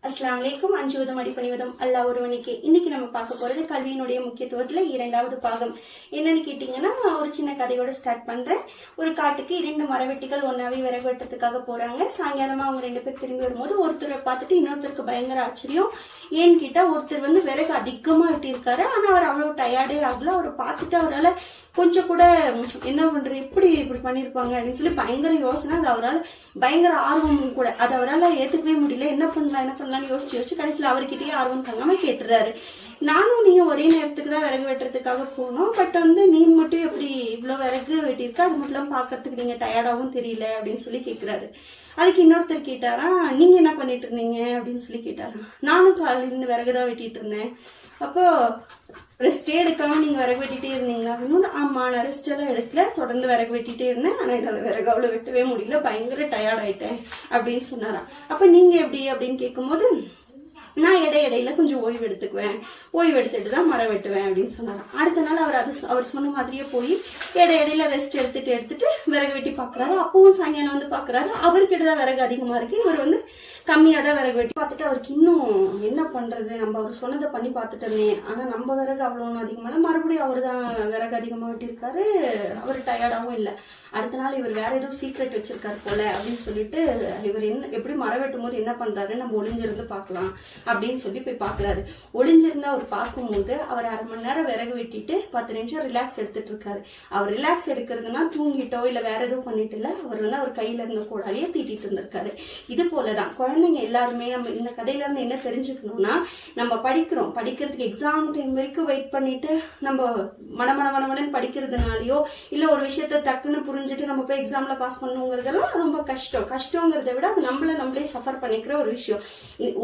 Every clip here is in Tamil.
அஸ்ஸலாமு அலைக்கும். அஞ்சுவதும் அடிப்பணிவதும் அல்லாஹ் ஒருவனுக்கே. இன்னைக்கு நம்ம பார்க்க போறது கல்வியினுடைய முக்கியத்துவத்துல 2வது பாகம். என்னன்னு கேட்டீங்கன்னா, ஒரு சின்ன கதையோட ஸ்டார்ட் பண்றேன். ஒரு காட்டுக்கு 2 மரவெட்டிகள் ஒன்னாவே விறகு வெட்டத்துக்காக போறாங்க. சாயங்காலமா அவங்க 2 பேர் திரும்பி வரும்போது ஒருத்தரை பார்த்துட்டு இன்னொருத்தருக்கு பயங்கர ஆச்சரியம். ஏன்னு கேட்டா, ஒருத்தர் விறகு அதிகமா வெட்டியிருக்காரு. ஆனா அவர் அவ்வளவு டயர்டே ஆகல. அவரை பார்த்துட்டு அவரால் கொஞ்சம் கூட என்ன பண்றது, எப்படி இப்படி பண்ணிருப்பாங்க அப்படின்னு சொல்லி பயங்கர யோசனை. அது அவரால் பயங்கர ஆர்வமும் கூட. அது அவரால் ஏத்துக்கவே முடியல. என்ன பண்ணலாம்னு யோசிச்சு கடைசியில் அவர்கிட்டயே ஆர்வம் தாங்காம கேட்டுறாரு. நானும் நீங்க ஒரே நேரத்துக்கு தான் விறகு வெட்டுறதுக்காக போனோம். பட் நீ மட்டும் எப்படி இவ்வளவு விறகு வெட்டியிருக்க, அது மட்டும் பாக்குறதுக்கு நீங்க டயர்டாவும் தெரியல அப்படின்னு சொல்லி கேக்குறாரு. அதுக்கு இன்னொருத்தர் கேட்டாரா, நீங்க என்ன பண்ணிட்டு இருந்தீங்க அப்படின்னு சொல்லி கேட்டாரா. நானும் காலையில விறகுதான் வெட்டிட்டு இருந்தேன். அப்போ ரெஸ்டே எடுக்காம நீங்க விறகு வெட்டிட்டே இருந்தீங்களா அப்படின்னு. ஆமா, நான் ரெஸ்ட் எல்லாம் எடுக்கல, தொடர்ந்து விறகு வெட்டிட்டே இருந்தேன். ஆனா என்னால விறகு அவ்வளவு வெட்டவே முடியல, பயங்கர டயர்ட் ஆயிட்டேன் அப்படின்னு சொன்னாராம். அப்ப நீங்க எப்படி அப்படின்னு கேட்கும்போது, நான் இடையில கொஞ்சம் ஓய்வு எடுத்துக்குவேன், ஓய்வு எடுத்துட்டு தான் மரம் வெட்டுவேன் அப்படின்னு சொன்னாரு. அடுத்த நாள் அவர் சொன்ன மாதிரியே போய் இடையில ரெஸ்ட் எடுத்துட்டு விறகு வெட்டி பாக்குறாரு. அப்பவும் சாயங்காலம் பாக்குறாரு, அவர்கிட்டதான் விறகு அதிகமா இருக்கு, இவர் கம்மியா தான் விறகு வெட்டி பார்த்துட்டு அவருக்கு இன்னும் என்ன பண்றது, நம்ம அவர் சொன்னதை பண்ணி பார்த்துட்டோமே, ஆனா நம்ம விறகு அவ்வளவு அதிகமான, மறுபடியும் அவர் தான் விறகு அதிகமா வெட்டியிருக்காரு, அவர் டயர்டாவும் இல்லை. அடுத்த நாள் இவர் வேற ஏதோ சீக்ரெட் வச்சிருக்காரு போல அப்படின்னு சொல்லிட்டு, இவர் எப்படி மரம் வெட்டும் போது என்ன பண்றாரு, நம்ம ஒளிஞ்சிருந்து பாக்கலாம் அப்படின்னு சொல்லி போய் பாக்குறாரு. ஒளிஞ்சிருந்து அவர் பார்க்கும்போது அவர் 1/2 மணி நேரம் விறகு வெட்டிட்டு 10 நிமிஷம் ரிலாக்ஸ் எடுத்துட்டு இருக்காரு. அவர் ரிலாக்ஸ் எடுக்கிறதுனா தூங்கிட்டோ இல்ல வேற எதுவும் பண்ணிட்டு இல்ல, அவர் அவர் கையில இருந்த கோடாலியை தீட்டிட்டு இருந்திருக்காரு. இது போலதான் குழந்தைங்க எல்லாருமே நம்ம இந்த கதையில இருந்து என்ன தெரிஞ்சுக்கணும்னா, நம்ம படிக்கிறதுக்கு எக்ஸாம் டைம் வரைக்கும் வெயிட் பண்ணிட்டு நம்ம மனமனன்னு படிக்கிறதுனாலயோ இல்ல ஒரு விஷயத்த டக்குன்னு புரிஞ்சுட்டு நம்ம போய் எக்ஸாம்ல பாஸ் பண்ணுங்கிறதெல்லாம் ரொம்ப கஷ்டங்கிறத விட அது நம்மளே சஃபர் பண்ணிக்கிற ஒரு விஷயம்.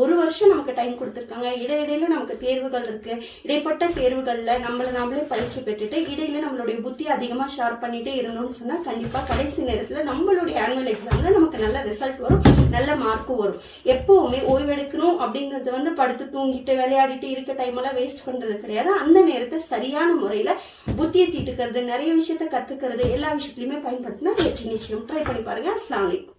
1 வருஷம் நமக்கு டைம் கொடுத்துருக்காங்க. இடையில நமக்கு தேர்வுகள் இருக்கு. இடைப்பட்ட தேர்வுகள்ல நாமளே பயிற்சி பெற்றுட்டு இடையில நம்மளுடைய புத்தி அதிகமா ஷேர் பண்ணிட்டே இருந்தோம்னு சொன்னா கண்டிப்பா கடைசி நேரத்துல நம்மளுடைய ஆனுவல் எக்ஸாம்ல நமக்கு நல்ல ரிசல்ட் வரும், நல்ல மார்க்கும் வரும். எப்பவுமே ஓய்வெடுக்கணும் அப்படிங்கறது படுத்து தூங்கிட்டு விளையாடிட்டு இருக்க டைம் எல்லாம் வேஸ்ட் பண்றது கிடையாது. அந்த நேரத்தை சரியான முறையில புத்தியை தீட்டுக்கிறது, நிறைய விஷயத்த கத்துக்கிறது, எல்லா விஷயத்திலுமே பயன்படுத்தினா வெற்றி நிச்சயம். ட்ரை பண்ணி பாருங்க. அஸ்ஸலாமு அலைக்கும்.